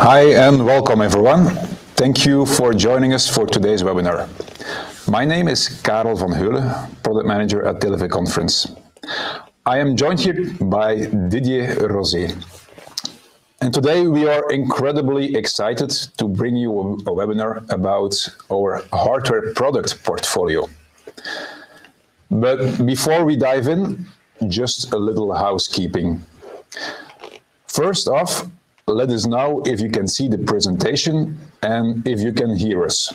Hi and welcome everyone. Thank you for joining us for today's webinar. My name is Karel van Heulen, Product Manager at Televic Conference. I am joined here by Didier Rosé. And today we are incredibly excited to bring you a webinar about our hardware product portfolio. But before we dive in, just a little housekeeping. First off, let us know if you can see the presentation and if you can hear us.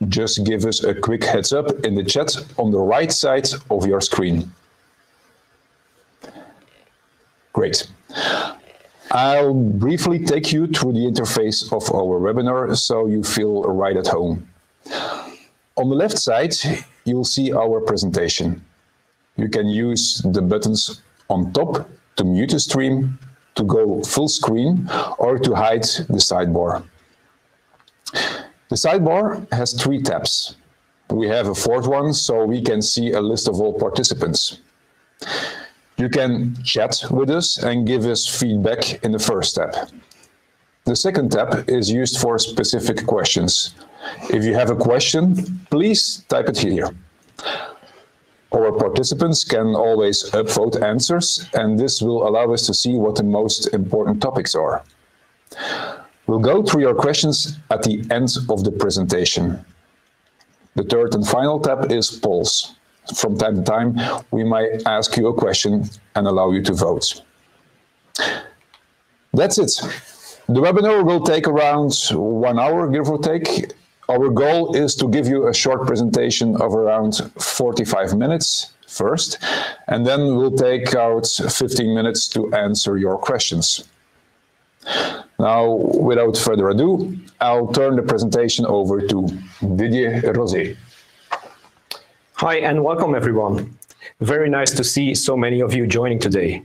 Just give us a quick heads up in the chat on the right side of your screen. Great. I'll briefly take you through the interface of our webinar so you feel right at home. On the left side, you'll see our presentation. You can use the buttons on top to mute the stream, to go full screen, or to hide the sidebar. The sidebar has 3 tabs. We have a 4th one, so we can see a list of all participants. You can chat with us and give us feedback in the 1st tab. The 2nd tab is used for specific questions. If you have a question, please type it here. Our participants can always upvote answers, and this will allow us to see what the most important topics are. We'll go through your questions at the end of the presentation. The 3rd and final tab is polls. From time to time, we might ask you a question and allow you to vote. That's it. The webinar will take around 1 hour, give or take. Our goal is to give you a short presentation of around 45 minutes first, and then we'll take out 15 minutes to answer your questions. Now, without further ado, I'll turn the presentation over to Didier Rosé. Hi and welcome everyone. Very nice to see so many of you joining today.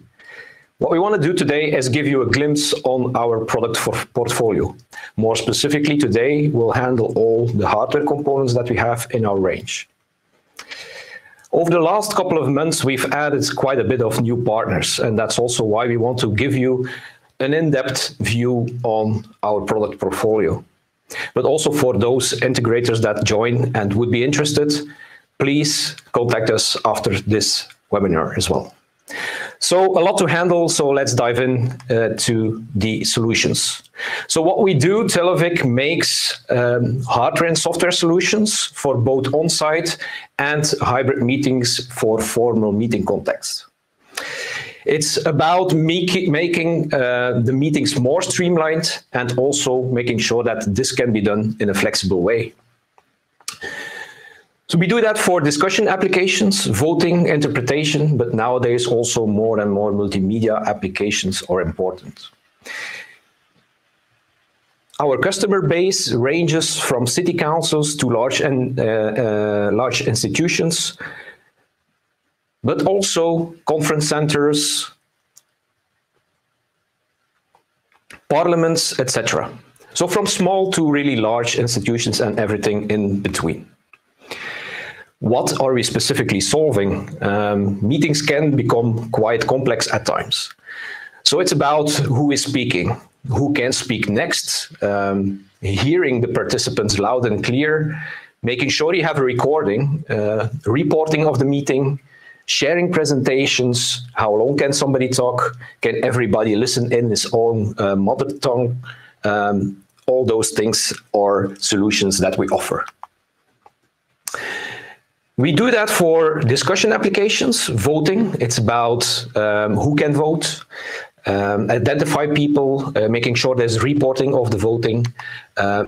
What we want to do today is give you a glimpse on our product portfolio. More specifically, today we'll handle all the hardware components that we have in our range. Over the last couple of months, we've added quite a bit of new partners, and that's also why we want to give you an in-depth view on our product portfolio. But also for those integrators that join and would be interested, please contact us after this webinar as well. So a lot to handle, so let's dive in to the solutions. So what we do, Televic makes hardware and software solutions for both on-site and hybrid meetings for formal meeting contexts. It's about making the meetings more streamlined and also making sure that this can be done in a flexible way. So we do that for discussion applications, voting, interpretation, but nowadays also more and more multimedia applications are important. Our customer base ranges from city councils to large institutions, but also conference centers, parliaments, etc. So from small to really large institutions and everything in between. What are we specifically solving? Meetings can become quite complex at times. So it's about who is speaking, who can speak next, hearing the participants loud and clear, making sure you have a recording, reporting of the meeting, sharing presentations, how long can somebody talk, can everybody listen in his own mother tongue, all those things are solutions that we offer. We do that for discussion applications, voting. It's about who can vote, identify people, making sure there's reporting of the voting,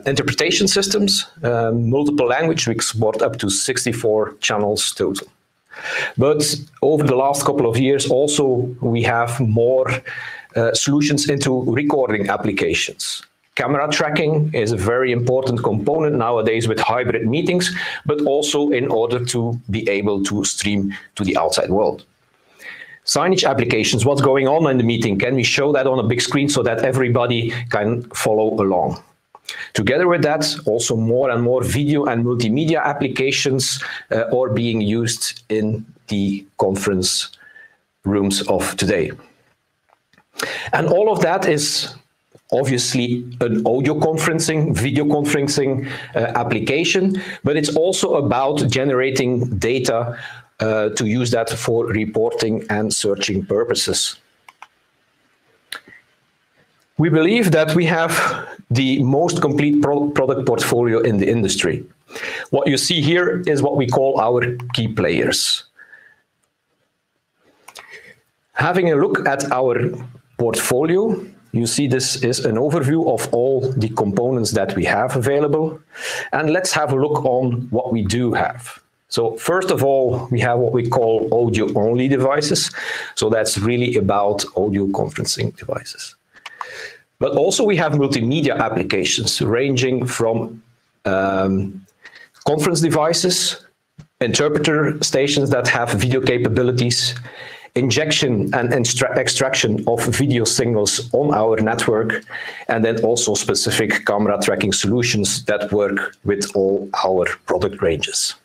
interpretation systems, multiple language. We support up to 64 channels total. But over the last couple of years, also we have more solutions into recording applications. Camera tracking is a very important component nowadays with hybrid meetings, but also in order to be able to stream to the outside world. Signage applications, what's going on in the meeting? Can we show that on a big screen so that everybody can follow along? Together with that, also more and more video and multimedia applications are being used in the conference rooms of today. And all of that is obviously an audio conferencing, video conferencing application, but it's also about generating data to use that for reporting and searching purposes. We believe that we have the most complete product portfolio in the industry. What you see here is what we call our key players. Having a look at our portfolio, you see this is an overview of all the components that we have available. And let's have a look on what we do have. So first of all, we have what we call audio-only devices. So that's really about audio conferencing devices. But also we have multimedia applications ranging from conference devices, interpreter stations that have video capabilities, injection and extraction of video signals on our network, and then also specific camera tracking solutions that work with all our product ranges.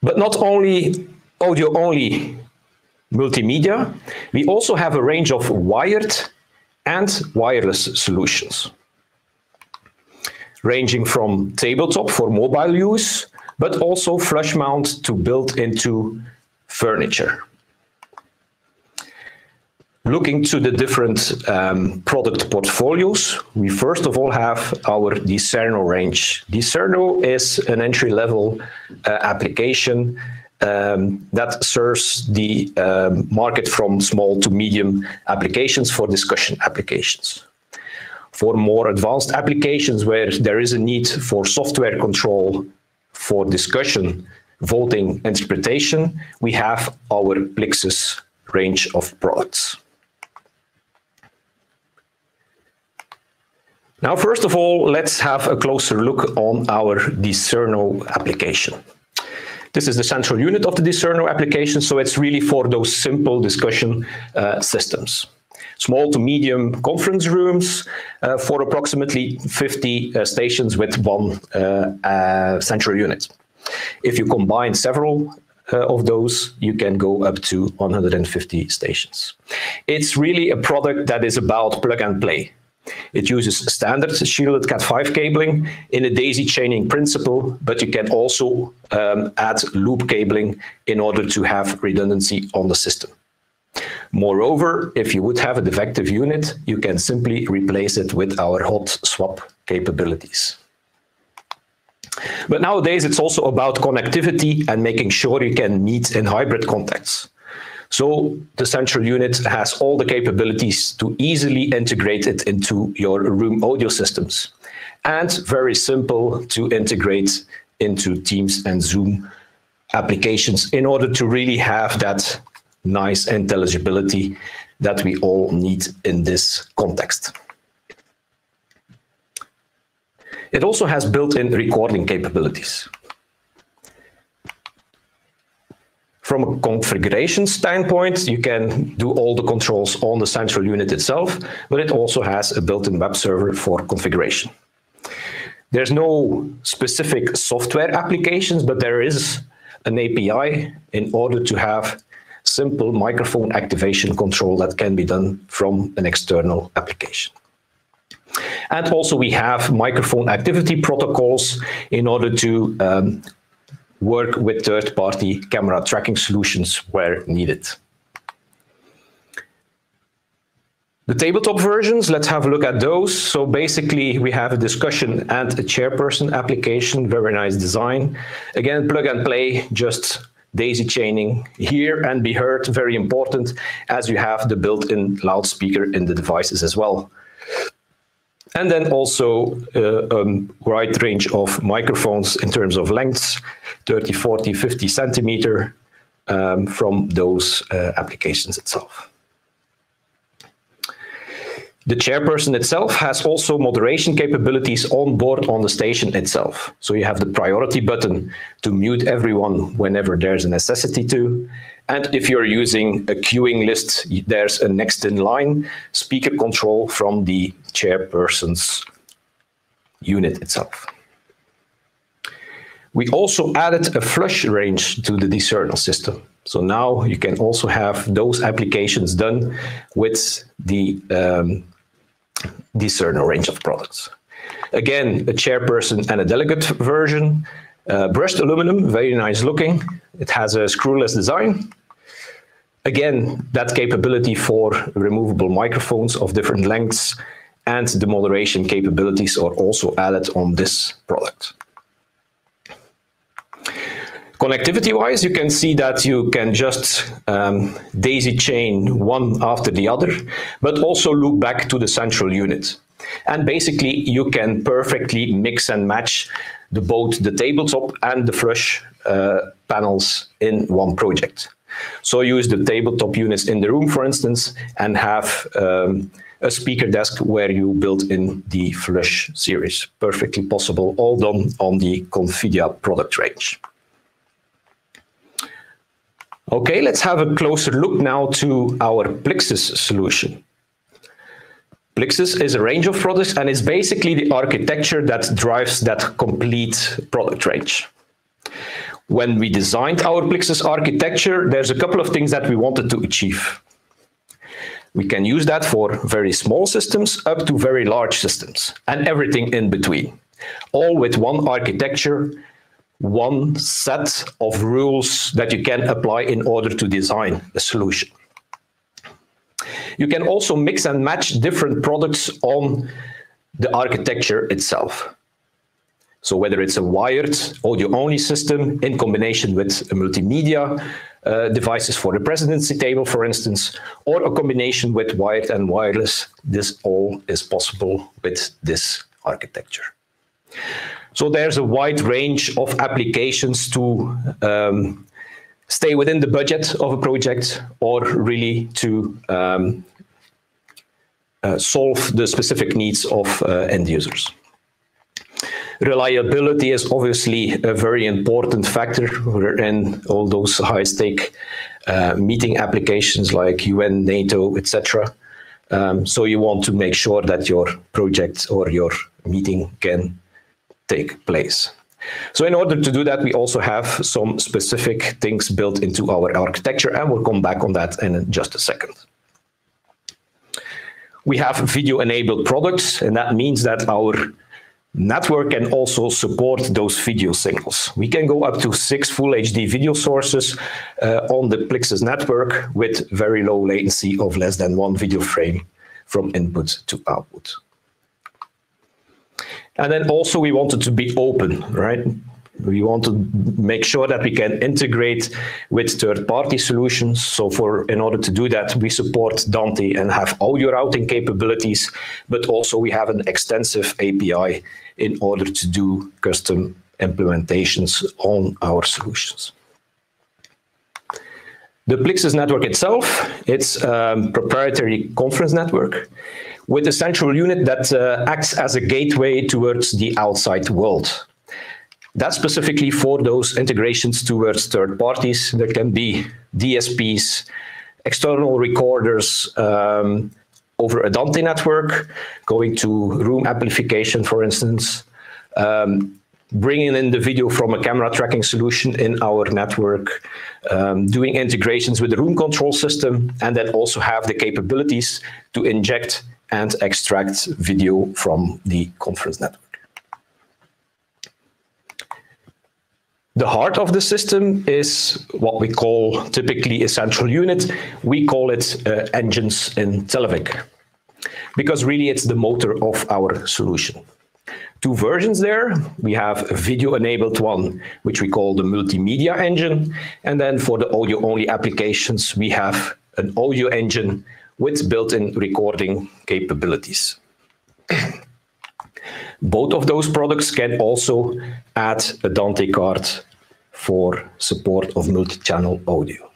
But not only audio-only multimedia, we also have a range of wired and wireless solutions, ranging from tabletop for mobile use, but also flush mount to build into furniture. Looking to the different product portfolios, we first of all have our Discerno range. Discerno is an entry-level application that serves the market from small to medium applications for discussion applications. For more advanced applications where there is a need for software control for discussion, voting, interpretation, we have our Plixus range of products. Now, first of all, let's have a closer look on our Discerno application. This is the central unit of the Discerno application, so it's really for those simple discussion systems. Small to medium conference rooms for approximately 50 stations with one central unit. If you combine several of those, you can go up to 150 stations. It's really a product that is about plug and play. It uses standard shielded Cat5 cabling in a daisy chaining principle, but you can also add loop cabling in order to have redundancy on the system. Moreover, if you would have a defective unit, you can simply replace it with our hot swap capabilities. But nowadays, it's also about connectivity and making sure you can meet in hybrid contexts. So the central unit has all the capabilities to easily integrate it into your room audio systems, and very simple to integrate into Teams and Zoom applications in order to really have that nice intelligibility that we all need in this context. It also has built-in recording capabilities. From a configuration standpoint, you can do all the controls on the central unit itself, but it also has a built-in web server for configuration. There's no specific software applications, but there is an API in order to have simple microphone activation control that can be done from an external application. And also we have microphone activity protocols in order to work with third-party camera tracking solutions where needed. The tabletop versions, let's have a look at those. So basically we have a discussion and a chairperson application, very nice design. Again, plug and play, just daisy chaining, hear and be heard, very important, as you have the built-in loudspeaker in the devices as well. And then also a wide range of microphones in terms of lengths, 30, 40, 50 centimeter from those applications itself. The chairperson itself has also moderation capabilities on board on the station itself. So you have the priority button to mute everyone whenever there's a necessity to. And if you're using a queuing list, there's a next in line speaker control from the chairperson's unit itself. We also added a flush range to the Discerno system. So now you can also have those applications done with the discerner range of products. Again, a chairperson and a delegate version. Brushed aluminum, very nice looking. It has a screwless design. Again, that capability for removable microphones of different lengths and the moderation capabilities are also added on this product. Connectivity-wise, you can see that you can just daisy chain one after the other, but also loop back to the central unit. And basically, you can perfectly mix and match both the tabletop and the flush panels in one project. So use the tabletop units in the room, for instance, and have a speaker desk where you build in the flush series. Perfectly possible, all done on the Confidia product range. Okay, let's have a closer look now to our Plixus solution. Plixus is a range of products, and it's basically the architecture that drives that complete product range. When we designed our Plixus architecture, there's a couple of things that we wanted to achieve. We can use that for very small systems up to very large systems, and everything in between. All with one architecture, one set of rules that you can apply in order to design a solution. You can also mix and match different products on the architecture itself. So whether it's a wired audio-only system in combination with a multimedia devices for the presidency table, for instance, or a combination with wired and wireless, this all is possible with this architecture. So there's a wide range of applications to stay within the budget of a project, or really to solve the specific needs of end users. Reliability is obviously a very important factor in all those high-stake meeting applications like UN, NATO, etc. So you want to make sure that your project or your meeting can take place. So in order to do that, we also have some specific things built into our architecture, and we'll come back on that in just a second. We have video-enabled products, and that means that our network can also support those video signals. We can go up to 6 full HD video sources on the Plixus network with very low latency of less than 1 video frame from input to output. And then also we want it to be open, right? We want to make sure that we can integrate with third-party solutions. So in order to do that, we support Dante and have audio routing capabilities, but also we have an extensive API in order to do custom implementations on our solutions. The Plixus network itself, it's a proprietary conference network with a central unit that acts as a gateway towards the outside world. That's specifically for those integrations towards third parties. There can be DSPs, external recorders over a Dante network, going to room amplification, for instance, bringing in the video from a camera tracking solution in our network, doing integrations with the room control system, and then also have the capabilities to inject and extract video from the conference network. The heart of the system is what we call typically a central unit. We call it engines in Televic, because really it's the motor of our solution. 2 versions there. We have a video-enabled one, which we call the multimedia engine. And then for the audio-only applications, we have an audio engine with built-in recording capabilities. Both of those products can also add a Dante card for support of multi-channel audio.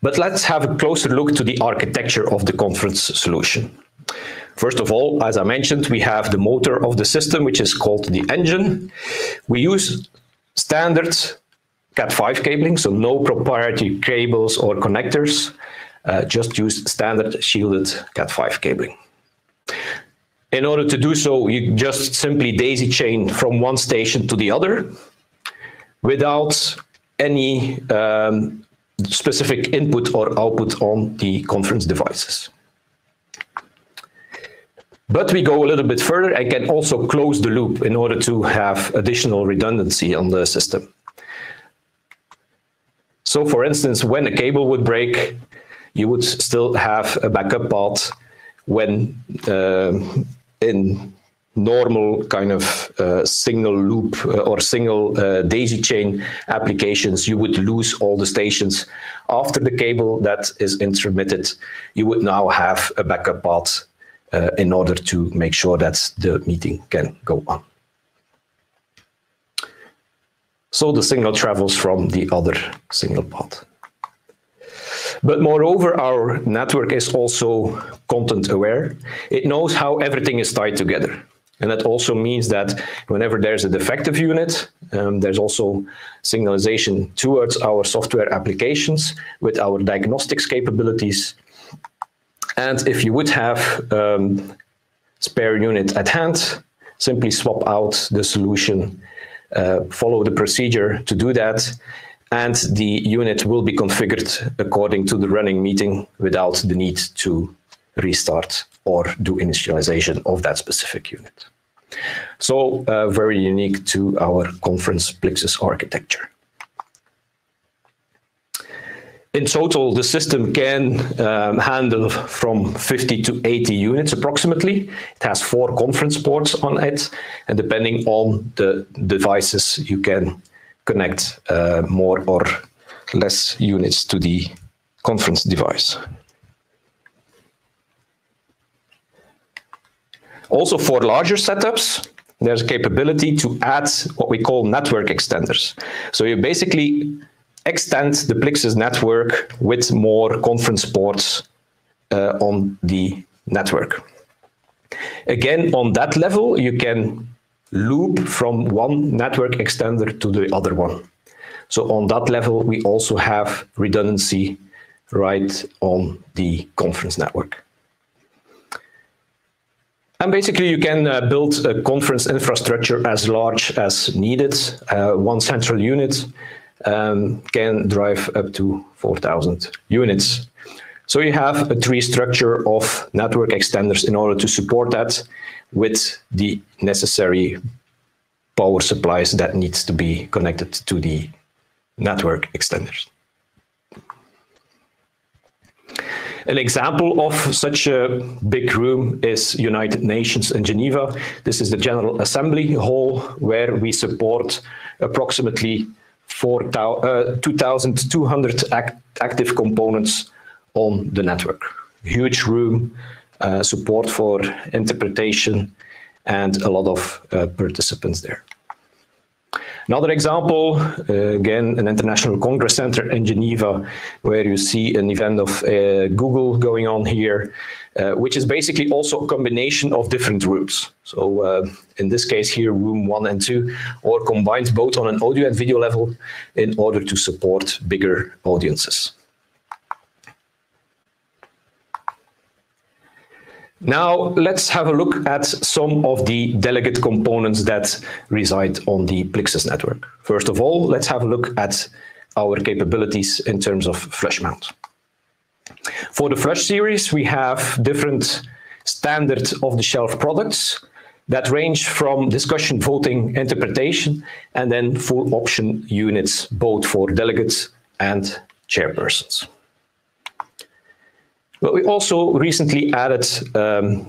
But let's have a closer look to the architecture of the conference solution. First of all, as I mentioned, we have the motor of the system, which is called the engine. We use standard Cat5 cabling, so no proprietary cables or connectors, just use standard shielded Cat5 cabling. In order to do so, you just simply daisy chain from one station to the other. without any specific input or output on the conference devices. But we go a little bit further and can also close the loop in order to have additional redundancy on the system. So for instance, when a cable would break, you would still have a backup path when in normal kind of single loop or single daisy chain applications, you would lose all the stations. After the cable that is intermitted, you would now have a backup path in order to make sure that the meeting can go on. So the signal travels from the other signal path. But moreover, our network is also content aware. It knows how everything is tied together. And that also means that whenever there's a defective unit, there's also signalization towards our software applications with our diagnostics capabilities. And if you would have spare unit at hand, simply swap out the solution, follow the procedure to do that, and the unit will be configured according to the running meeting without the need to restart or do initialization of that specific unit. So very unique to our conference Plixus architecture. In total, the system can handle from 50 to 80 units approximately. It has 4 conference ports on it, and depending on the devices, you can connect more or less units to the conference device. Also, for larger setups, there's a capability to add what we call network extenders. So you basically extend the Plixus network with more conference ports on the network. Again, on that level, you can loop from one network extender to the other one. So on that level, we also have redundancy right on the conference network. And basically, you can build a conference infrastructure as large as needed. One central unit can drive up to 4,000 units. So you have a tree structure of network extenders in order to support that with the necessary power supplies that needs to be connected to the network extenders. An example of such a big room is United Nations in Geneva. This is the General Assembly Hall where we support approximately 2,200 active components on the network. Huge room, support for interpretation, and a lot of participants there. Another example, again, an International Congress Center in Geneva, where you see an event of Google going on here, which is basically also a combination of different rooms. So in this case here, room 1 and 2, or combined both on an audio and video level in order to support bigger audiences. Now, let's have a look at some of the delegate components that reside on the Plixus network. First of all, let's have a look at our capabilities in terms of flush mount. For the flush series, we have different standard off-the-shelf products that range from discussion, voting, interpretation, and then full option units, both for delegates and chairpersons. But we also recently added an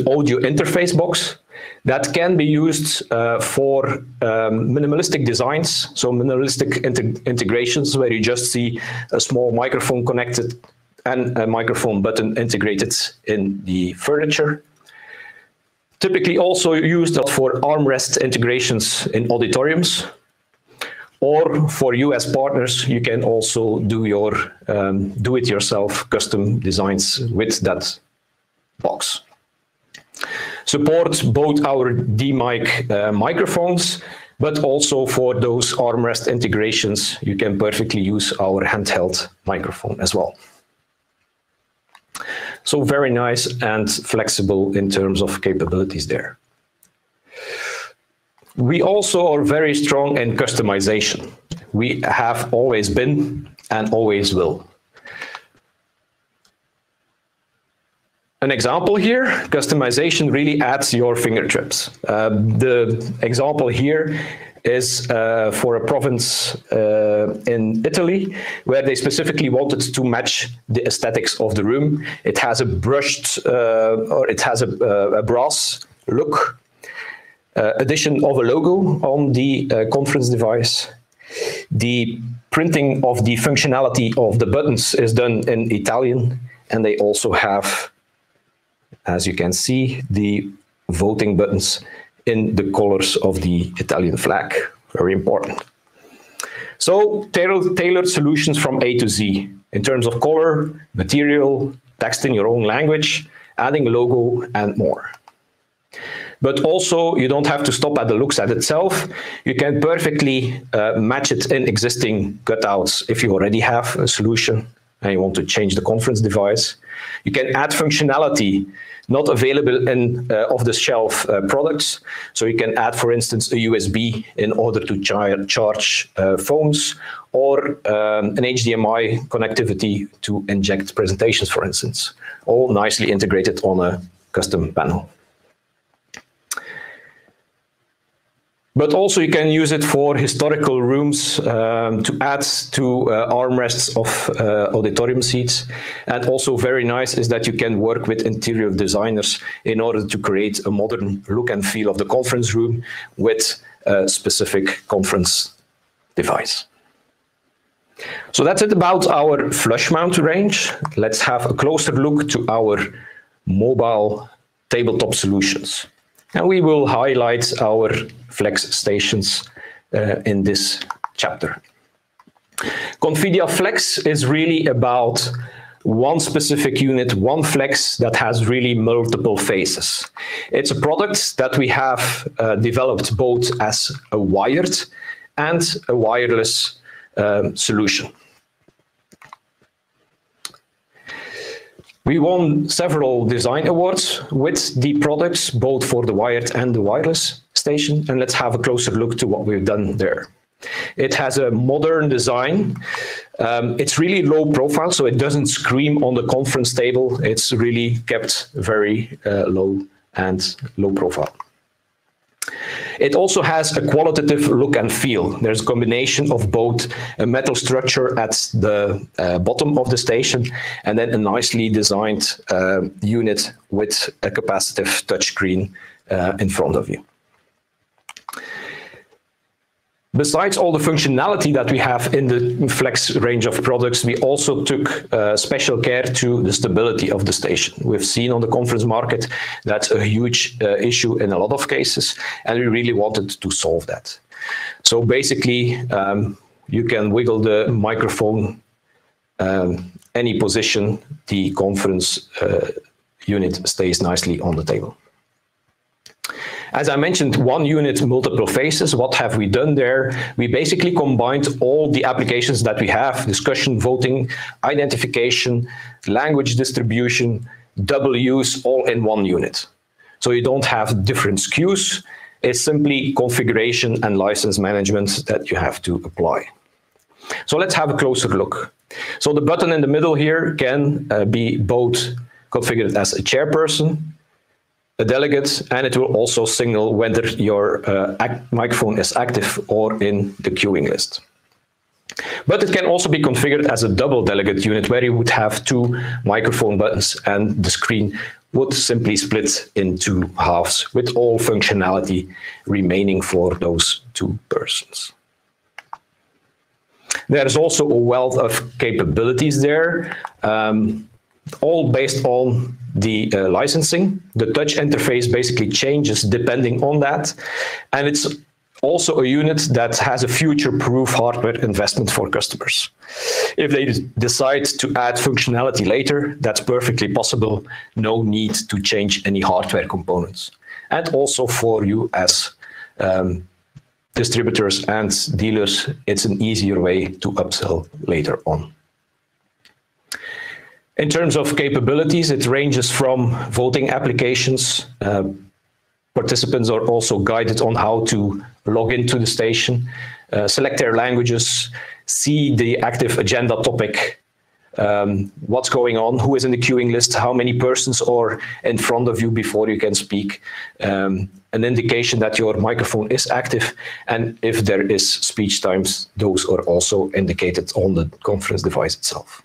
audio interface box that can be used for minimalistic designs, so minimalistic integrations where you just see a small microphone connected and a microphone button integrated in the furniture. Typically also used for armrest integrations in auditoriums. Or for you as partners, you can also do your do-it-yourself custom designs with that box. Support both our D-mic microphones, but also for those armrest integrations, you can perfectly use our handheld microphone as well. So very nice and flexible in terms of capabilities there. We also are very strong in customization. We have always been and always will. An example here, customization really adds your fingertips. The example here is for a province in Italy, where they specifically wanted to match the aesthetics of the room. It has a brushed, or it has a brass look, addition of a logo on the conference device. The printing of the functionality of the buttons is done in Italian, and they also have, as you can see, the voting buttons in the colors of the Italian flag. Very important. So tailored solutions from A to Z in terms of color, material, text in your own language, adding a logo, and more. But also, you don't have to stop at the looks at itself. You can perfectly match it in existing cutouts if you already have a solution and you want to change the conference device. You can add functionality not available in off-the-shelf products. So you can add, for instance, a USB in order to charge phones, or an HDMI connectivity to inject presentations, for instance, all nicely integrated on a custom panel. But also you can use it for historical rooms to add to armrests of auditorium seats. And also very nice is that you can work with interior designers in order to create a modern look and feel of the conference room with a specific conference device. So that's it about our flush mount range. Let's have a closer look to our mobile tabletop solutions. And we will highlight our flex stations in this chapter. Confidia Flex is really about one specific unit, one flex that has really multiple phases. It's a product that we have developed both as a wired and a wireless solution. We won several design awards with the products, both for the wired and the wireless station. And let's have a closer look to what we've done there. It has a modern design. It's really low profile, so it doesn't scream on the conference table. It's really kept very low and low profile. It also has a qualitative look and feel. There's a combination of both a metal structure at the bottom of the station and then a nicely designed unit with a capacitive touchscreen in front of you. Besides all the functionality that we have in the Flex range of products, we also took special care to the stability of the station. We've seen on the conference market that's a huge issue in a lot of cases, and we really wanted to solve that. So basically, you can wiggle the microphone any position, the conference unit stays nicely on the table. As I mentioned, one unit, multiple faces. What have we done there? We basically combined all the applications that we have: discussion, voting, identification, language distribution, double use, all in one unit. So you don't have different SKUs. It's simply configuration and license management that you have to apply. So let's have a closer look. So the button in the middle here can be both configured as a chairperson, a delegate, and it will also signal whether your microphone is active or in the queuing list. But it can also be configured as a double delegate unit, where you would have two microphone buttons and the screen would simply split into halves with all functionality remaining for those two persons. There's also a wealth of capabilities there, all based on the licensing. The touch interface basically changes depending on that. And it's also a unit that has a future-proof hardware investment for customers. If they decide to add functionality later, that's perfectly possible. No need to change any hardware components. And also for you as distributors and dealers, it's an easier way to upsell later on. In terms of capabilities, it ranges from voting applications, Participants are also guided on how to log into the station, select their languages, see the active agenda topic, what's going on, who is in the queuing list, how many persons are in front of you before you can speak, an indication that your microphone is active, and if there is speech times, those are also indicated on the conference device itself.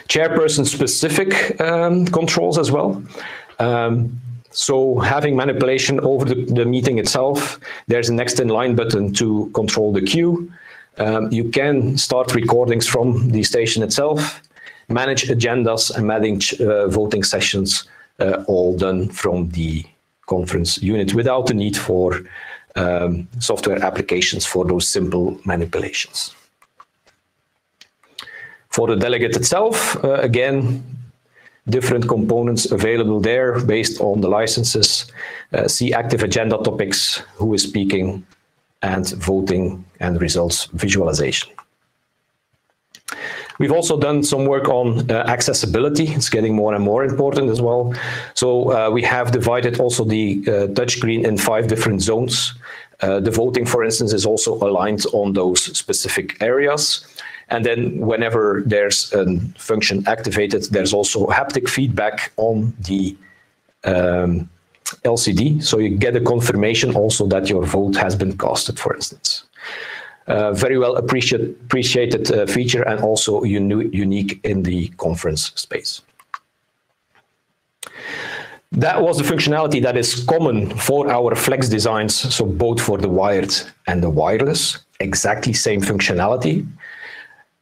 Chairperson specific controls as well. So having manipulation over the meeting itself, there's a next in line button to control the queue. You can start recordings from the station itself, manage agendas and manage voting sessions, all done from the conference unit without the need for software applications for those simple manipulations. For the delegate itself, again, different components available there based on the licenses. See active agenda topics, who is speaking, and voting and results visualization. We've also done some work on accessibility. It's getting more and more important as well. So we have divided also the touchscreen in 5 different zones. The voting, for instance, is also aligned on those specific areas. And then whenever there's a function activated, there's also haptic feedback on the LCD. So you get a confirmation also that your vote has been casted, for instance. Very well appreciated feature, and also unique in the conference space. That was the functionality that is common for our Flex designs, so both for the wired and the wireless, exactly same functionality.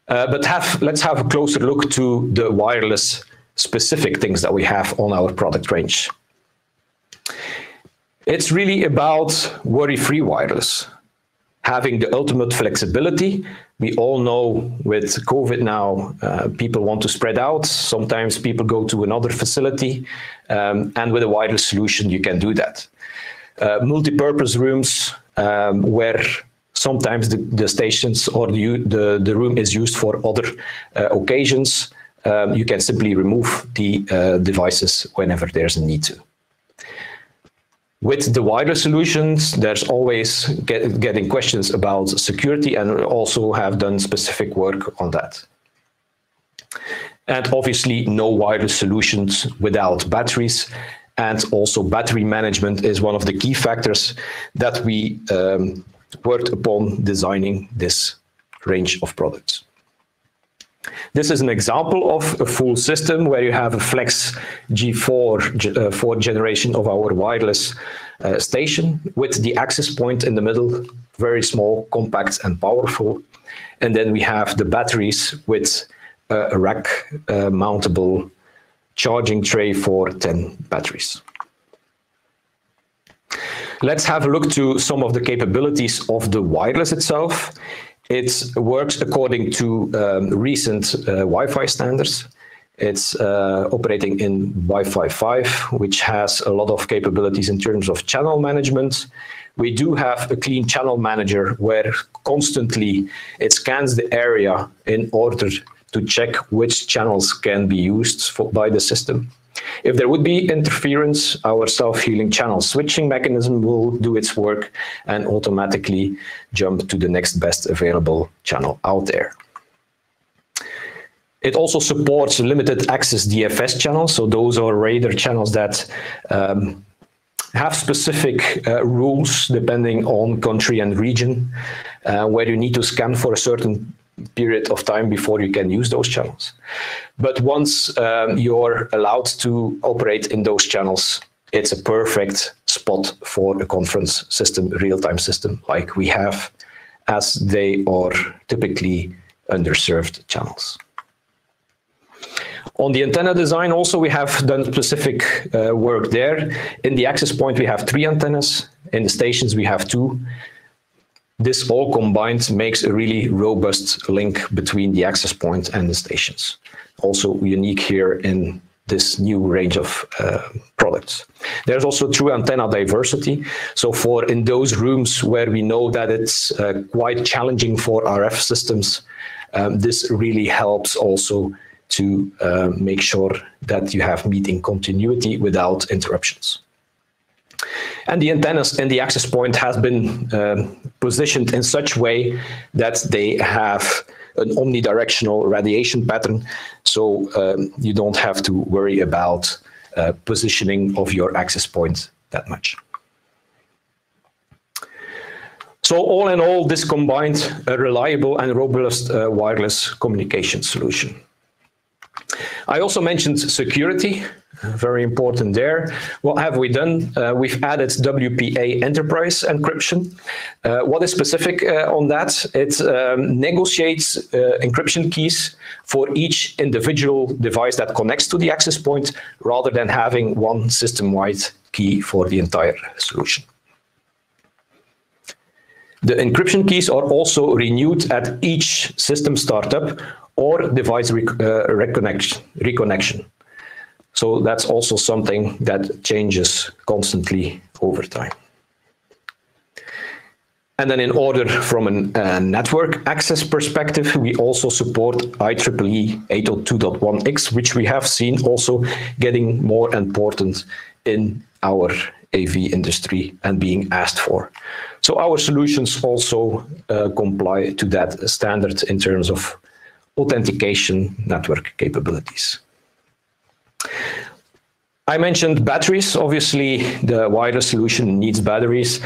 But let's have a closer look to the wireless specific things that we have on our product range. It's really about worry-free wireless, having the ultimate flexibility. We all know with COVID now, people want to spread out. Sometimes people go to another facility, and with a wireless solution, you can do that. Multi-purpose rooms where sometimes the stations or the room is used for other occasions. You can simply remove the devices whenever there's a need to. With the wireless solutions, there's always getting questions about security, and also have done specific work on that. And obviously no wireless solutions without batteries. And also battery management is one of the key factors that we worked upon designing this range of products. This is an example of a full system where you have a Flex G4 4th generation of our wireless station with the access point in the middle, very small, compact and powerful. And then we have the batteries with a rack mountable charging tray for 10 batteries. Let's have a look to some of the capabilities of the wireless itself. It works according to recent Wi-Fi standards. It's operating in Wi-Fi 5, which has a lot of capabilities in terms of channel management. We do have a clean channel manager where constantly it scans the area in order to check which channels can be used by the system. If there would be interference, our self-healing channel switching mechanism will do its work and automatically jump to the next best available channel out there. It also supports limited access DFS channels. So those are radar channels that have specific rules depending on country and region, where you need to scan for a certain period of time before you can use those channels. But once you're allowed to operate in those channels, it's a perfect spot for a conference system, real-time system like we have, as they are typically underserved channels. On the antenna design also, we have done specific work there. In the access point, we have 3 antennas. In the stations, we have 2. This all combined makes a really robust link between the access point and the stations. Also unique here in this new range of products. There's also true antenna diversity. So for in those rooms where we know that it's quite challenging for RF systems, this really helps also to make sure that you have meeting continuity without interruptions. And the antennas in the access point has been positioned in such way that they have an omnidirectional radiation pattern, so you don't have to worry about positioning of your access point that much. So all in all, this combined a reliable and robust wireless communication solution. I also mentioned security, very important there. What have we done? We've added WPA enterprise encryption. What is specific on that? It negotiates encryption keys for each individual device that connects to the access point, rather than having one system-wide key for the entire solution. The encryption keys are also renewed at each system startup or device reconnection. So that's also something that changes constantly over time. And then in order from a network access perspective, we also support IEEE 802.1x, which we have seen also getting more important in our AV industry and being asked for. So our solutions also comply to that standard in terms of authentication network capabilities. I mentioned batteries. Obviously, the wireless solution needs batteries.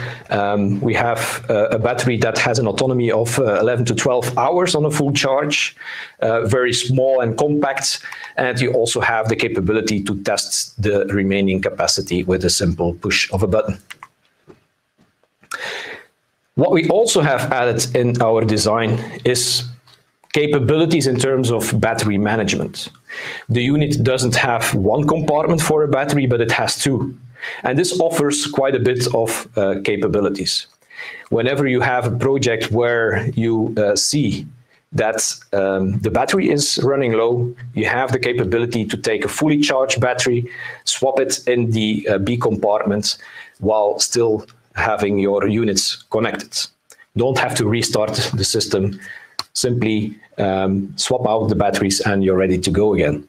We have a battery that has an autonomy of 11 to 12 hours on a full charge, very small and compact, and you also have the capability to test the remaining capacity with a simple push of a button. What we also have added in our design is capabilities in terms of battery management. The unit doesn't have one compartment for a battery, but it has two. And this offers quite a bit of capabilities. Whenever you have a project where you see that the battery is running low, you have the capability to take a fully charged battery, swap it in the B compartment while still having your units connected. Don't have to restart the system. Simply swap out the batteries and you're ready to go again.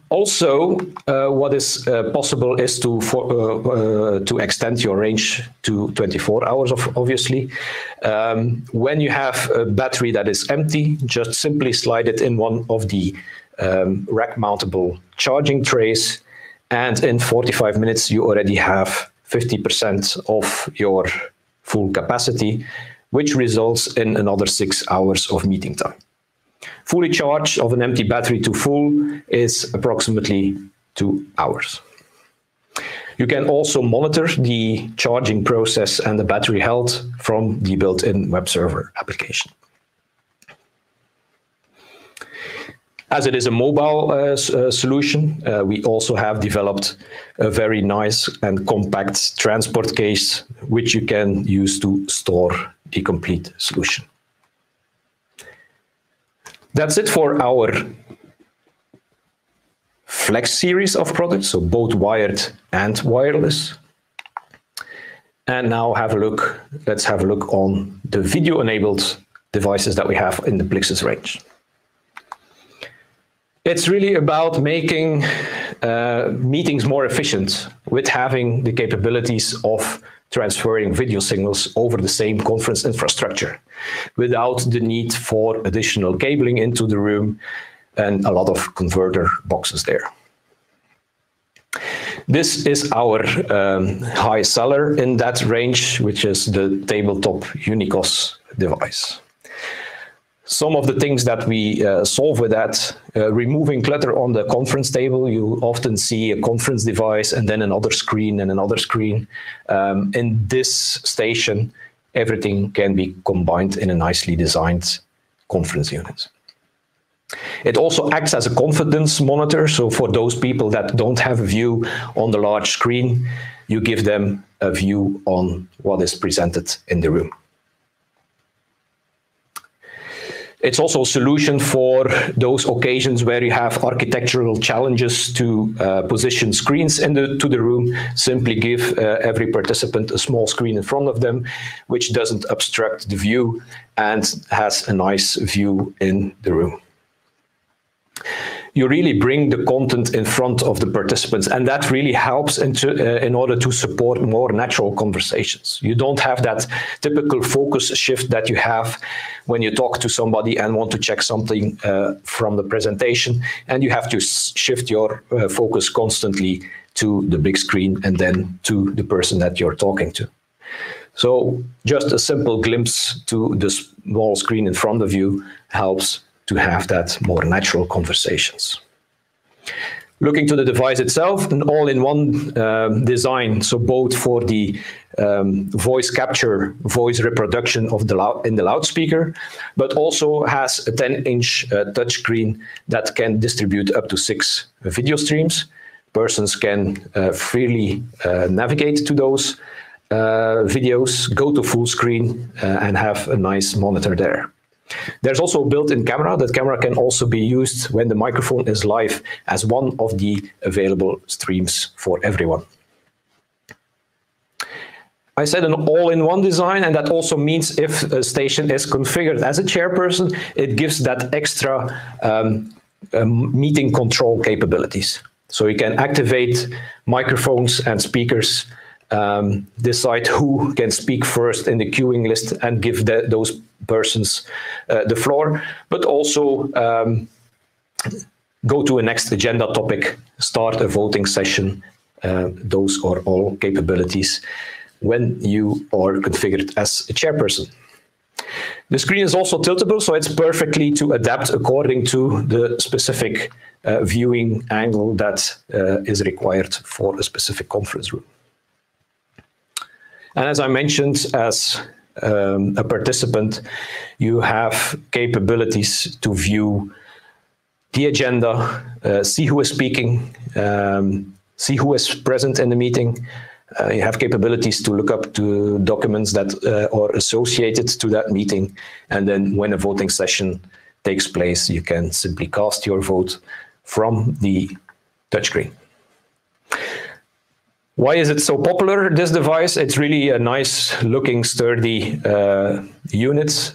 Also, what is possible is to extend your range to 24 hours, obviously. When you have a battery that is empty, just simply slide it in one of the rack-mountable charging trays, and in 45 minutes you already have 50% of your full capacity, which results in another 6 hours of meeting time. Fully charged of an empty battery to full is approximately 2 hours. You can also monitor the charging process and the battery health from the built-in web server application. As it is a mobile solution, we also have developed a very nice and compact transport case, which you can use to store the complete solution. That's it for our Flex series of products, so both wired and wireless. And now let's have a look on the video-enabled devices that we have in the Plixus range. It's really about making meetings more efficient with having the capabilities of transferring video signals over the same conference infrastructure without the need for additional cabling into the room and a lot of converter boxes there. This is our high seller in that range, which is the tabletop Unicos device. Some of the things that we solve with that, removing clutter on the conference table. You often see a conference device and then another screen and another screen. In this station, everything can be combined in a nicely designed conference unit. It also acts as a confidence monitor. So for those people that don't have a view on the large screen, you give them a view on what is presented in the room. It's also a solution for those occasions where you have architectural challenges to position screens to the room. Simply give every participant a small screen in front of them, which doesn't obstruct the view and has a nice view in the room. you really bring the content in front of the participants, and that really helps in order to support more natural conversations. You don't have that typical focus shift that you have when you talk to somebody and want to check something from the presentation, and you have to shift your focus constantly to the big screen and then to the person that you're talking to. So just a simple glimpse to the small screen in front of you helps to have that more natural conversations. Looking to the device itself, an all-in-one design, so both for the voice capture, voice reproduction of in the loudspeaker, but also has a 10-inch touchscreen that can distribute up to 6 video streams. Persons can freely navigate to those videos, go to full screen, and have a nice monitor there. There's also a built-in camera. That camera can also be used when the microphone is live as one of the available streams for everyone. I said an all-in-one design, and that also means if a station is configured as a chairperson, it gives that extra meeting control capabilities. So you can activate microphones and speakers, decide who can speak first in the queuing list and give those persons the floor, but also go to a next agenda topic, start a voting session. Those are all capabilities when you are configured as a chairperson. The screen is also tiltable, so it's perfectly to adapt according to the specific viewing angle that is required for a specific conference room. And as I mentioned, as a participant, you have capabilities to view the agenda, see who is speaking, see who is present in the meeting. You have capabilities to look up to documents that are associated to that meeting. And then when a voting session takes place, you can simply cast your vote from the touchscreen. Why is it so popular, this device? It's really a nice looking, sturdy unit.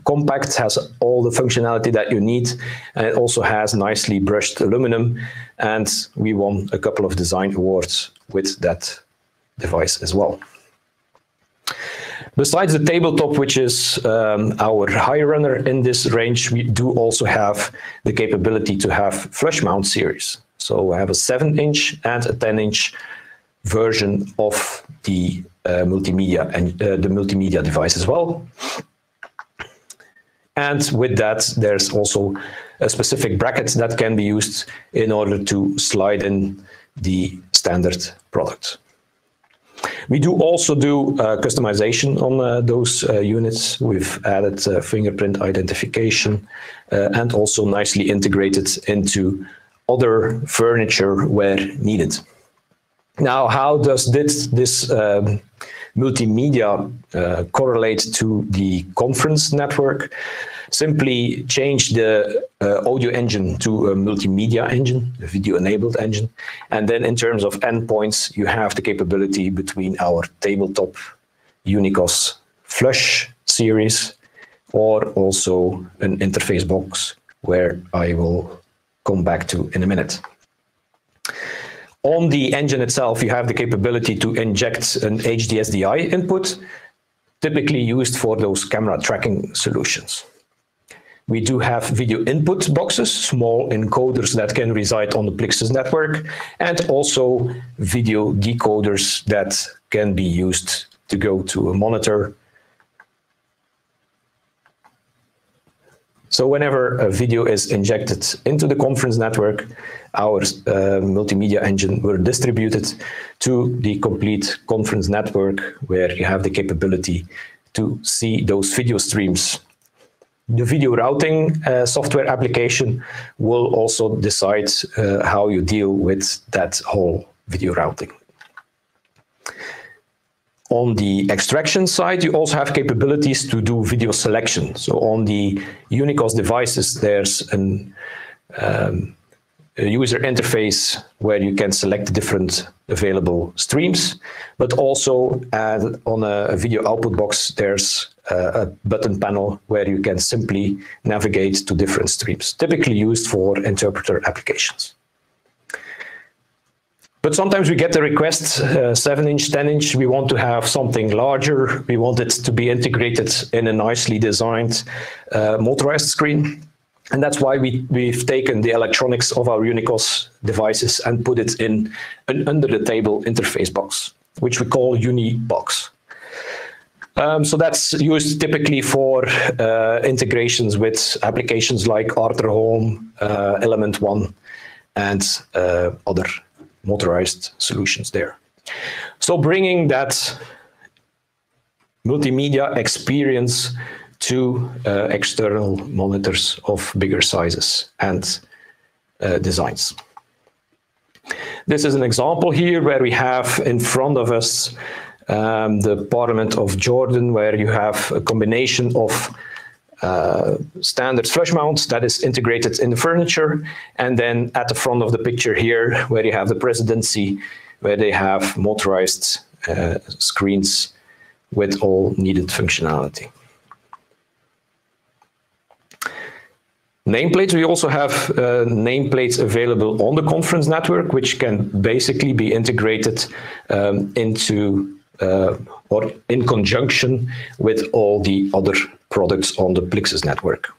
Compact, has all the functionality that you need, and it also has nicely brushed aluminum, and we won a couple of design awards with that device as well. Besides the tabletop, which is our high runner in this range, we do also have the capability to have flush mount series. So I have a 7-inch and a 10-inch version of the multimedia and the multimedia device as well. And with that, there's also a specific bracket that can be used in order to slide in the standard product. We do also do customization on those units. We've added fingerprint identification and also nicely integrated into other furniture where needed. Now, how does this multimedia correlate to the conference network? Simply change the audio engine to a multimedia engine, a video-enabled engine. And then in terms of endpoints, you have the capability between our tabletop Unicos Flush series or also an interface box, where I will come back to in a minute. On the engine itself, you have the capability to inject an HDSDI input, typically used for those camera tracking solutions. We do have video input boxes, small encoders that can reside on the Plexus network, and also video decoders that can be used to go to a monitor. So whenever a video is injected into the conference network, our multimedia engine will distribute it to the complete conference network, where you have the capability to see those video streams. The video routing software application will also decide how you deal with that whole video routing. On the extraction side, you also have capabilities to do video selection. So on the Unicos devices, there's a user interface where you can select different available streams, but also on a video output box, there's a button panel where you can simply navigate to different streams, typically used for interpreter applications. But sometimes we get the request, 7-inch, 10-inch, we want to have something larger, we want it to be integrated in a nicely designed motorized screen. And that's why we've taken the electronics of our Unicos devices and put it in an under-the-table interface box, which we call UniBox. So that's used typically for integrations with applications like Arthur Home, Element One, and other motorized solutions there. So bringing that multimedia experience to external monitors of bigger sizes and designs. This is an example here where we have in front of us the Parliament of Jordan, where you have a combination of standard flush mounts that is integrated in the furniture, and then at the front of the picture here, where you have the presidency, where they have motorized screens with all needed functionality. Nameplates, we also have nameplates available on the conference network, which can basically be integrated into or in conjunction with all the other products on the Plixus network.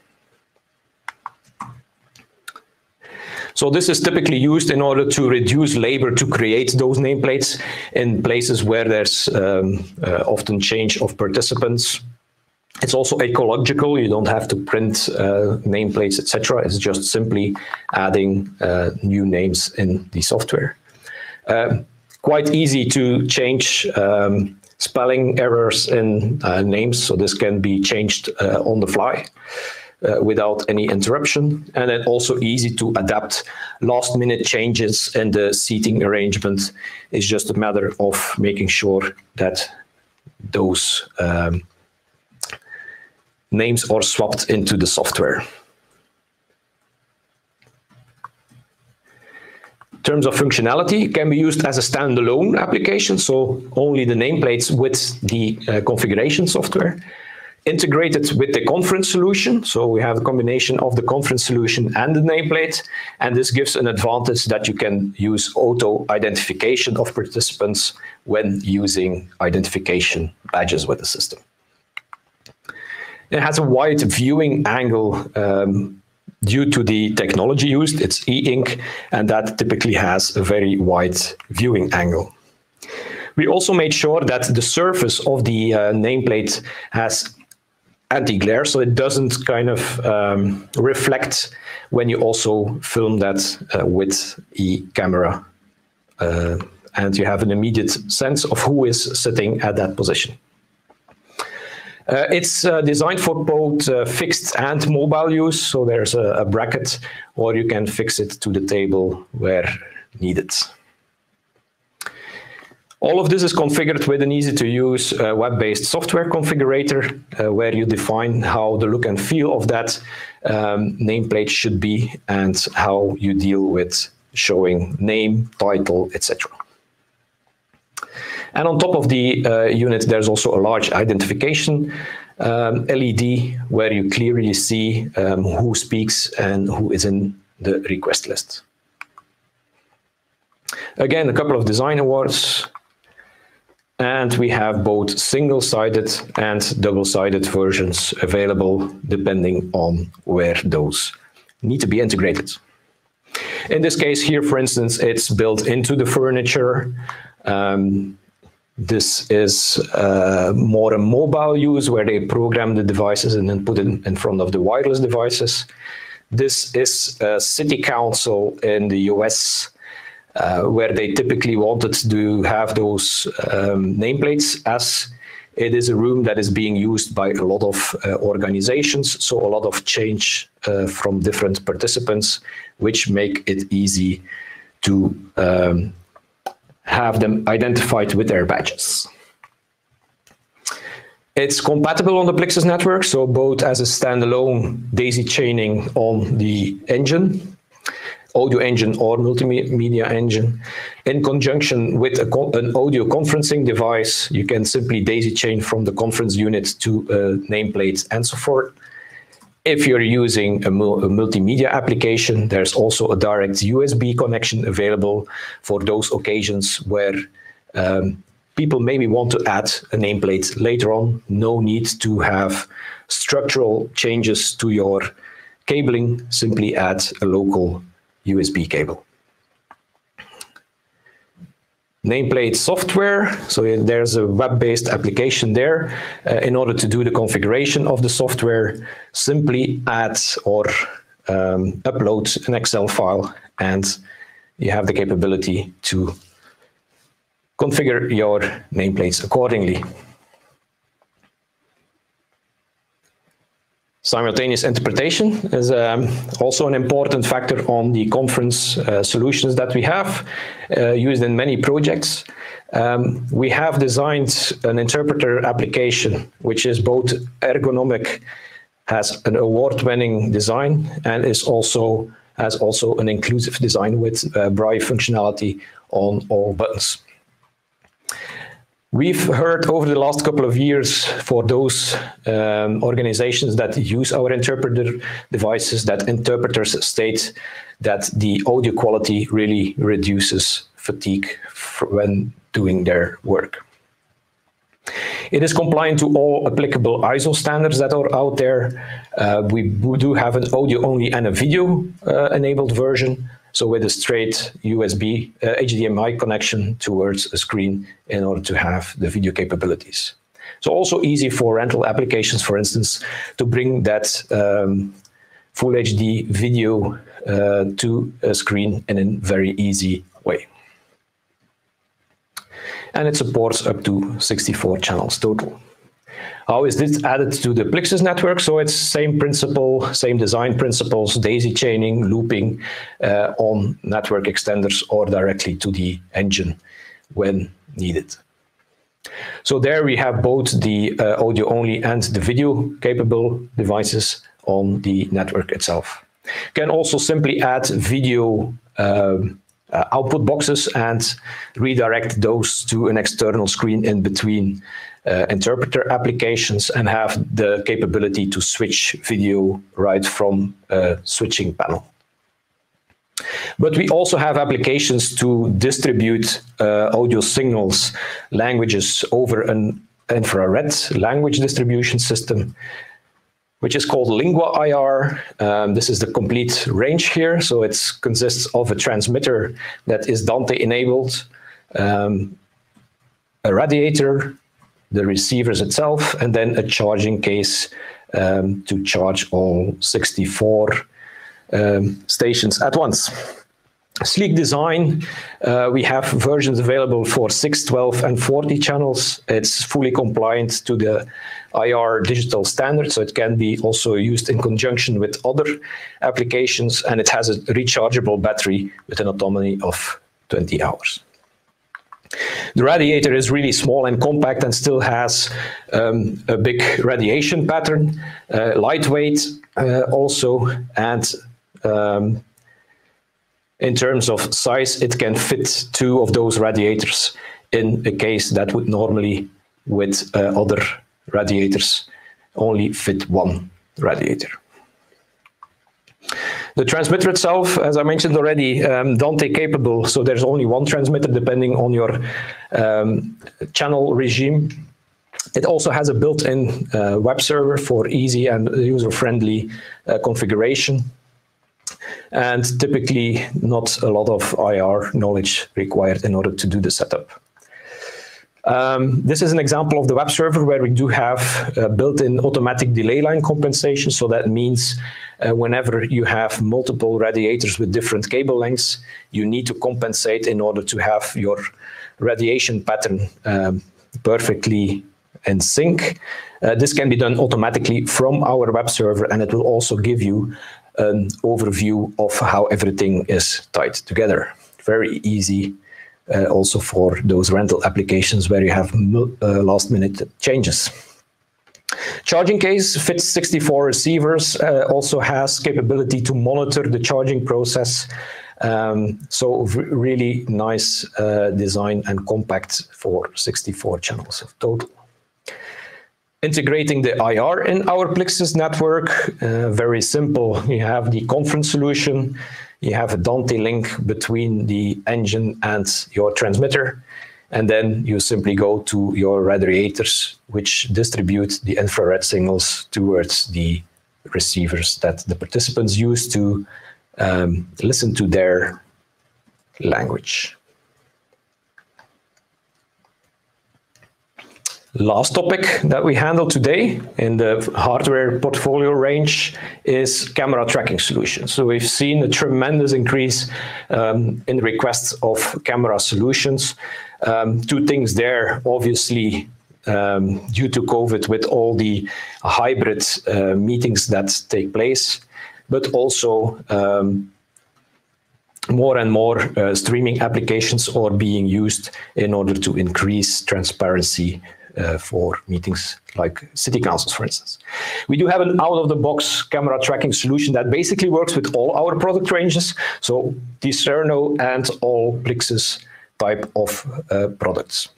So this is typically used in order to reduce labor to create those nameplates in places where there's often change of participants. It's also ecological. You don't have to print nameplates, etc. It's just simply adding new names in the software. Quite easy to change spelling errors in names, so this can be changed on the fly without any interruption. And then also easy to adapt last-minute changes in the seating arrangement. It's just a matter of making sure that those names are swapped into the software. In terms of functionality, it can be used as a standalone application, so only the nameplates with the configuration software. Integrated with the conference solution, so we have a combination of the conference solution and the nameplate, and this gives an advantage that you can use auto identification of participants when using identification badges with the system. It has a wide viewing angle due to the technology used. It's e-ink, and that typically has a very wide viewing angle. We also made sure that the surface of the nameplate has anti-glare, so it doesn't kind of reflect when you also film that with a camera, and you have an immediate sense of who is sitting at that position. It's designed for both fixed and mobile use, so there's a bracket, or you can fix it to the table where needed. All of this is configured with an easy-to-use web-based software configurator, where you define how the look and feel of that nameplate should be and how you deal with showing name, title, etc. And on top of the unit, there's also a large identification LED, where you clearly see who speaks and who is in the request list. Again, a couple of design awards. And we have both single-sided and double-sided versions available, depending on where those need to be integrated. In this case here, for instance, it's built into the furniture. This is more a mobile use, where they program the devices and then put it in front of the wireless devices. This is a city council in the US, where they typically wanted to have those nameplates, as it is a room that is being used by a lot of organizations, so a lot of change from different participants, which make it easy to have them identified with their badges. It's compatible on the Plixus network, so both as a standalone daisy chaining on the engine, audio engine or multimedia engine. In conjunction with an audio conferencing device, you can simply daisy chain from the conference unit to nameplates and so forth. If you're using a multimedia application, there's also a direct USB connection available for those occasions where people maybe want to add a nameplate later on. No need to have structural changes to your cabling, simply add a local USB cable. Nameplate software, so there's a web-based application there. In order to do the configuration of the software, simply add or upload an Excel file, and you have the capability to configure your nameplates accordingly. Simultaneous interpretation is also an important factor on the conference solutions that we have, used in many projects. We have designed an interpreter application, which is both ergonomic, has an award-winning design, and has also an inclusive design with braille functionality on all buttons. We've heard over the last couple of years for those organizations that use our interpreter devices that interpreters state that the audio quality really reduces fatigue when doing their work. It is compliant to all applicable ISO standards that are out there. We do have an audio-only and a video-enabled version. So with a straight USB HDMI connection towards a screen in order to have the video capabilities. So also easy for rental applications, for instance, to bring that full HD video to a screen in a very easy way. And it supports up to 64 channels total. How is this added to the Plixus network? So it's same principle, same design principles, daisy chaining, looping on network extenders or directly to the engine when needed. So there we have both the audio only and the video capable devices on the network itself. You can also simply add video output boxes and redirect those to an external screen in between interpreter applications and have the capability to switch video right from a switching panel. But we also have applications to distribute audio signals, languages over an infrared language distribution system, which is called Lingua IR. This is the complete range here. So it consists of a transmitter that is Dante enabled, a radiator, the receivers itself, and then a charging case to charge all 64 stations at once. Sleek design, we have versions available for 6, 12, and 40 channels. It's fully compliant to the IR digital standard, so it can be also used in conjunction with other applications, and it has a rechargeable battery with an autonomy of 20 hours. The radiator is really small and compact and still has a big radiation pattern, lightweight also, and in terms of size, it can fit 2 of those radiators in a case that would normally, with other radiators, only fit 1 radiator. The transmitter itself, as I mentioned already, Dante capable, so there's only 1 transmitter depending on your channel regime. It also has a built-in web server for easy and user-friendly configuration. And typically not a lot of IR knowledge required in order to do the setup. This is an example of the web server where we do have built-in automatic delay line compensation. So that means whenever you have multiple radiators with different cable lengths, you need to compensate in order to have your radiation pattern perfectly in sync. This can be done automatically from our web server, and it will also give you an overview of how everything is tied together. Very easy also for those rental applications where you have last-minute changes. Charging case fits 64 receivers, also has capability to monitor the charging process So really nice design and compact for 64 channels of total. Integrating the IR in our Plixus network, very simple. You have the conference solution, you have a Dante link between the engine and your transmitter, and then you simply go to your radiators, which distribute the infrared signals towards the receivers that the participants use to listen to their language. Last topic that we handle today in the hardware portfolio range is camera tracking solutions. So we've seen a tremendous increase in requests of camera solutions. Two things there, obviously, due to COVID with all the hybrid meetings that take place, but also more and more streaming applications are being used in order to increase transparency for meetings like city councils, for instance. We do have an out-of-the-box camera tracking solution that basically works with all our product ranges, so Discerno and all Plixus type of products.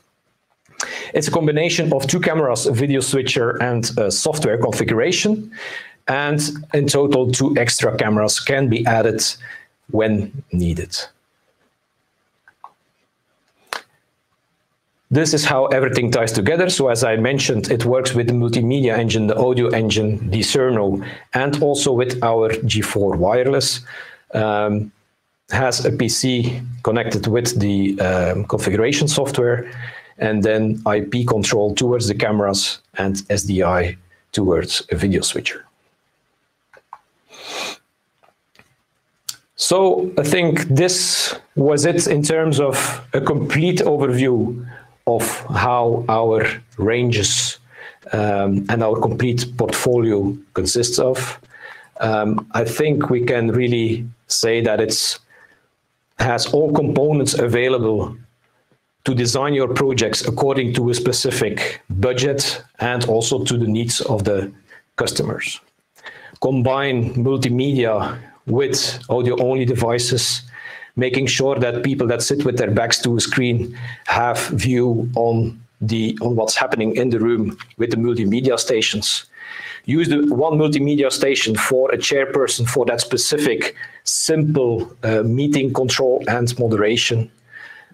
It's a combination of 2 cameras, a video switcher, and a software configuration, and in total 2 extra cameras can be added when needed. This is how everything ties together. So as I mentioned, it works with the multimedia engine, the audio engine, Discerno, and also with our G4 wireless. Has a PC connected with the configuration software, and then IP control towards the cameras and SDI towards a video switcher. So I think this was it in terms of a complete overview of how our ranges and our complete portfolio consists of. I think we can really say that it has all components available to design your projects according to a specific budget and also to the needs of the customers. Combine multimedia with audio-only devices, making sure that people that sit with their backs to a screen have view on what's happening in the room with the multimedia stations. Use the one multimedia station for a chairperson for that specific simple meeting control and moderation,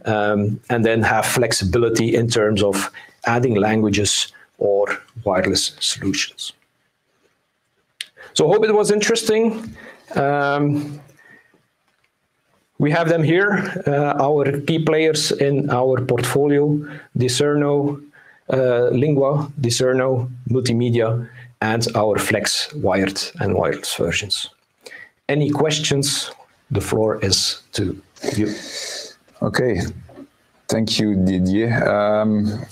and then have flexibility in terms of adding languages or wireless solutions. So I hope it was interesting. We have them here, our key players in our portfolio: Discerno, Lingua, Discerno, Multimedia, and our Flex wired and wireless versions. Any questions? The floor is to you. Okay, thank you, Didier.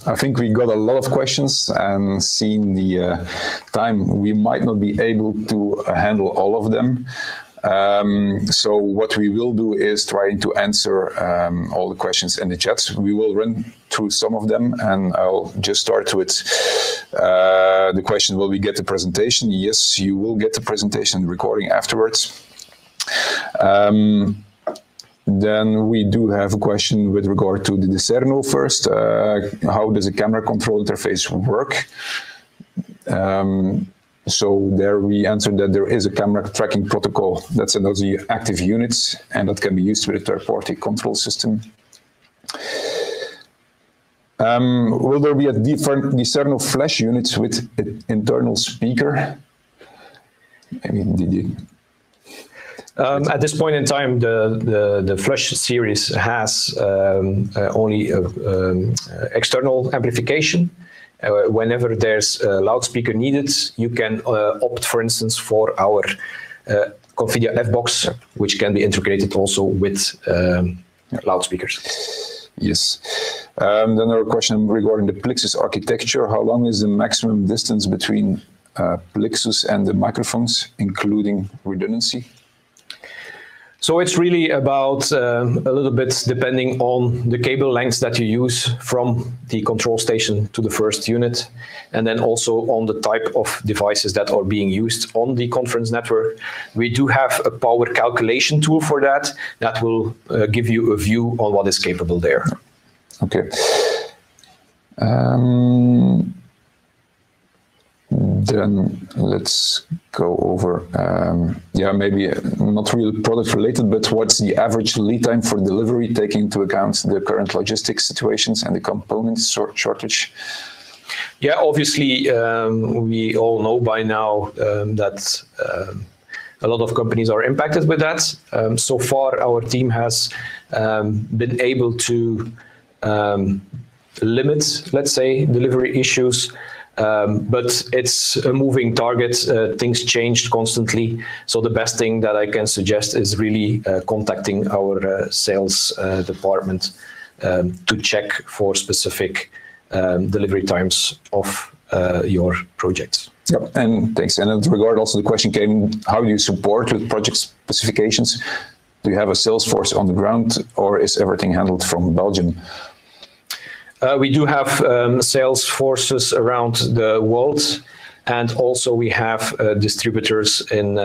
I think we got a lot of questions, and seeing the time, we might not be able to handle all of them. So what we will do is trying to answer all the questions in the chat. We will run through some of them, and I'll just start with the question, will we get the presentation? Yes, you will get the presentation recording afterwards. Then we do have a question with regard to the Discerno first. How does a camera control interface work? So there we answered that there is a camera tracking protocol that's in those active units, and that can be used with a third-party control system. Will there be a different Discerno flash unit with an internal speaker? Maybe Didier. At this point in time, the Flush series has only external amplification. Whenever there's a loudspeaker needed, you can opt, for instance, for our Confidia F-Box, which can be integrated also with loudspeakers. Yes. Then another question regarding the Plixus architecture. How long is the maximum distance between Plixus and the microphones, including redundancy? So it's really about a little bit depending on the cable lengths that you use from the control station to the first unit, and then also on the type of devices that are being used on the conference network. We do have a power calculation tool for that will give you a view on what is capable there. Okay. Then let's go over, maybe not really product related, but what's the average lead time for delivery, taking into account the current logistics situations and the components shortage? Yeah, obviously, we all know by now that a lot of companies are impacted with that. So far, our team has been able to limit, let's say, delivery issues. But it's a moving target. Things change constantly. So the best thing that I can suggest is really contacting our sales department to check for specific delivery times of your projects. Yep, and thanks. And in regard also the question came, how do you support with project specifications? Do you have a sales force on the ground, or is everything handled from Belgium? We do have sales forces around the world, and also we have distributors in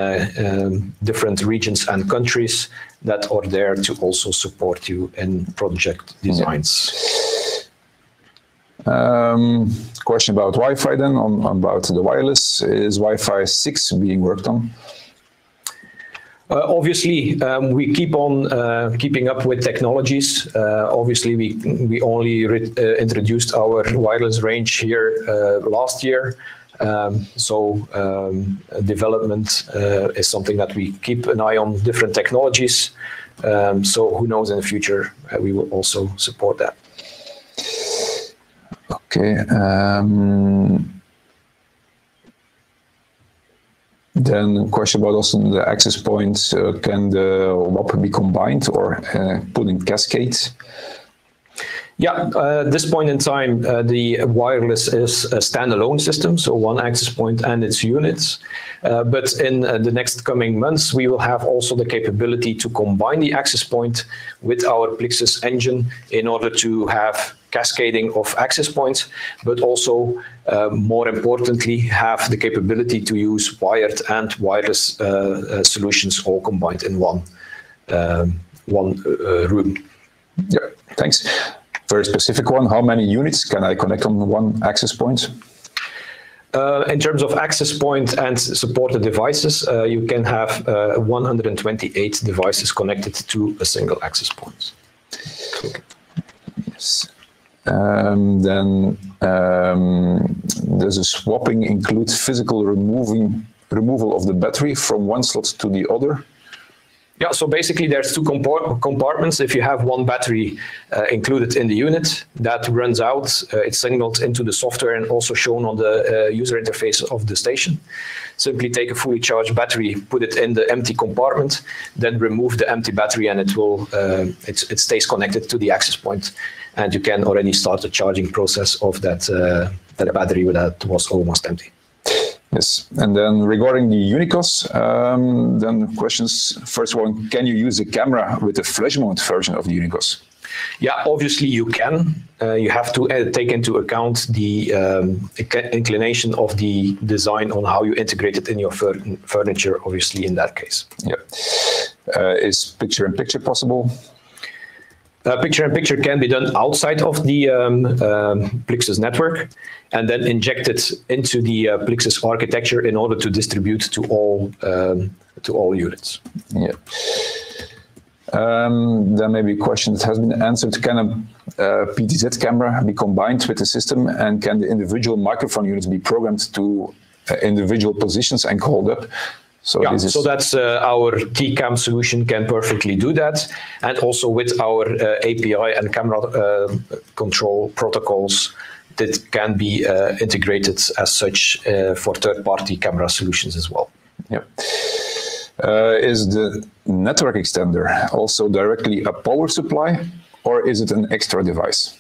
different regions and countries that are there to also support you in project designs. Question about Wi-Fi then, about the wireless. Is Wi-Fi 6 being worked on? Obviously, we keep on keeping up with technologies. Obviously, we only introduced our wireless range here last year. Development is something that we keep an eye on, different technologies. So who knows, in the future, we will also support that. Okay. Then a question about also the access points. Can the WAP be combined or put in cascades? Yeah, at this point in time, the wireless is a standalone system, so one access point and its units. But in the next coming months, we will have also the capability to combine the access point with our Plixus engine in order to have cascading of access points, but also, more importantly, have the capability to use wired and wireless solutions all combined in one room. Yeah, thanks. Very specific one. How many units can I connect on one access point? In terms of access point and supported devices, you can have 128 devices connected to a single access point. Yes. Does a swapping include physical removal of the battery from one slot to the other? Yeah, so basically there's two compartments. If you have one battery included in the unit that runs out, it's signaled into the software and also shown on the user interface of the station. Simply take a fully charged battery, put it in the empty compartment, then remove the empty battery, and it will it stays connected to the access point, and you can already start the charging process of that battery that was almost empty. Yes, and then regarding the Unicos, then questions. First one, can you use a camera with a flash mount version of the Unicos? Yeah, obviously you can. You have to take into account the inclination of the design on how you integrate it in your furniture, obviously, in that case. Yeah. Is picture-in-picture possible? Picture-in-picture can be done outside of the Plixus network and then injected into the Plixus architecture in order to distribute to all units. Yeah. Then maybe a question that has been answered. Can a PTZ camera be combined with the system, and can the individual microphone units be programmed to individual positions and called up? So, yeah, so that's our TCAM solution can perfectly do that. And also with our API and camera control protocols that can be integrated as such for third-party camera solutions as well. Yeah. Is the network extender also directly a power supply, or is it an extra device?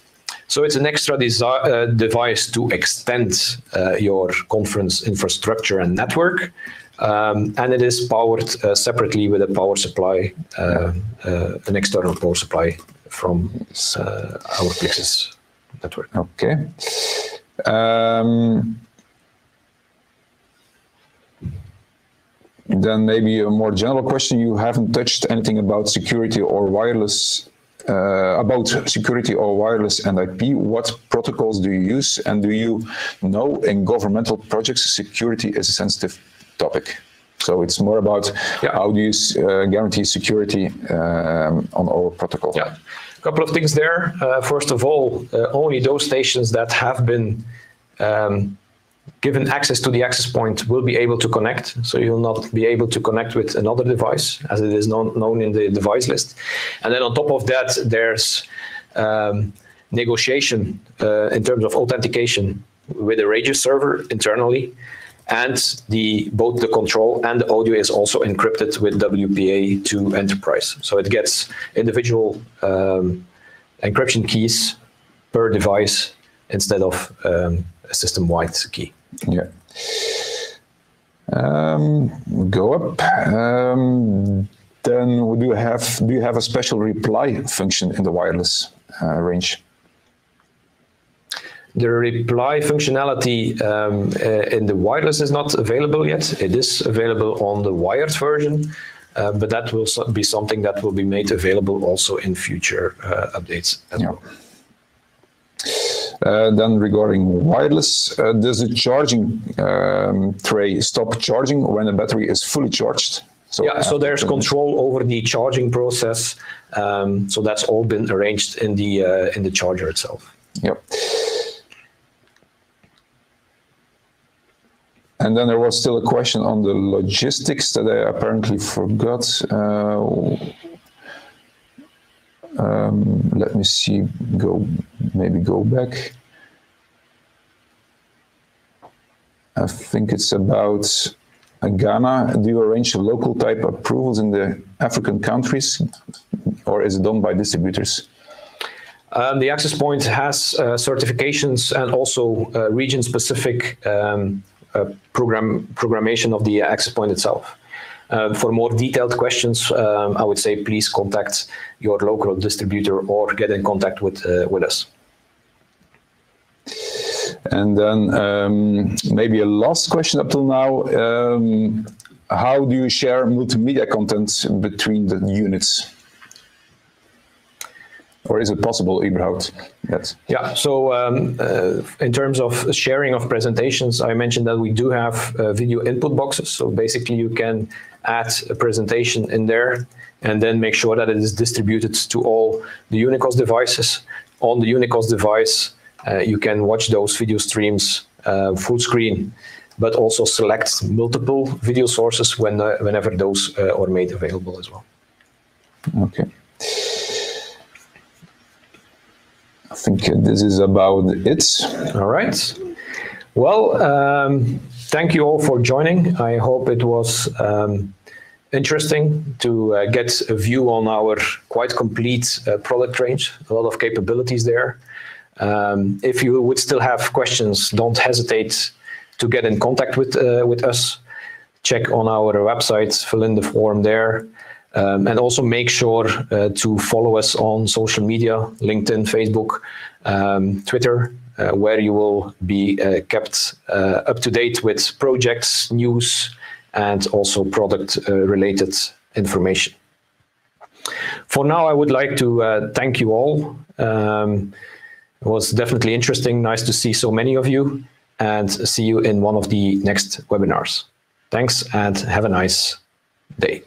So it's an extra device to extend your conference infrastructure and network. And it is powered separately with a power supply, an external power supply from our Plexus network. Okay. Then maybe a more general question. You haven't touched anything about security or wireless, and IP. What protocols do you use? And do you know in governmental projects, security is a sensitive topic? So it's more about how do you guarantee security on our protocol? Yeah, a couple of things there. First of all, only those stations that have been given access to the access point will be able to connect. So you'll not be able to connect with another device, as it is known in the device list. And then on top of that, there's negotiation in terms of authentication with a radio server internally. And both the control and the audio is also encrypted with WPA2 Enterprise. So it gets individual encryption keys per device instead of a system-wide key. Yeah. Go up. Then do you have a special reply function in the wireless range? The reply functionality in the wireless is not available yet. It is available on the wired version, but that will be something that will be made available also in future updates as well. Then regarding wireless, does the charging tray stop charging when the battery is fully charged? So there's control over the charging process. So that's all been arranged in the charger itself. Yep. And then there was still a question on the logistics that I apparently forgot. Let me see, maybe go back. I think it's about Ghana. Do you arrange local type approvals in the African countries, or is it done by distributors? The access point has certifications and also region-specific programmation of the access point itself. For more detailed questions, I would say please contact your local distributor or get in contact with us. And then maybe a last question up till now. How do you share multimedia content between the units? Or is it possible, überhaupt? Yes. Yeah, so in terms of sharing of presentations, I mentioned that we do have video input boxes. So basically you can add a presentation in there and then make sure that it is distributed to all the Unicos devices. On the Unicos device, you can watch those video streams full screen, but also select multiple video sources whenever those are made available as well. Okay. I think this is about it. All right. Well, thank you all for joining. I hope it was interesting to get a view on our quite complete product range, a lot of capabilities there. If you would still have questions, don't hesitate to get in contact with us. Check on our website, fill in the form there. And also make sure to follow us on social media, LinkedIn, Facebook, Twitter, where you will be kept up to date with projects, news, and also product-related information. For now, I would like to thank you all. It was definitely interesting. Nice to see so many of you, and see you in one of the next webinars. Thanks, and have a nice day.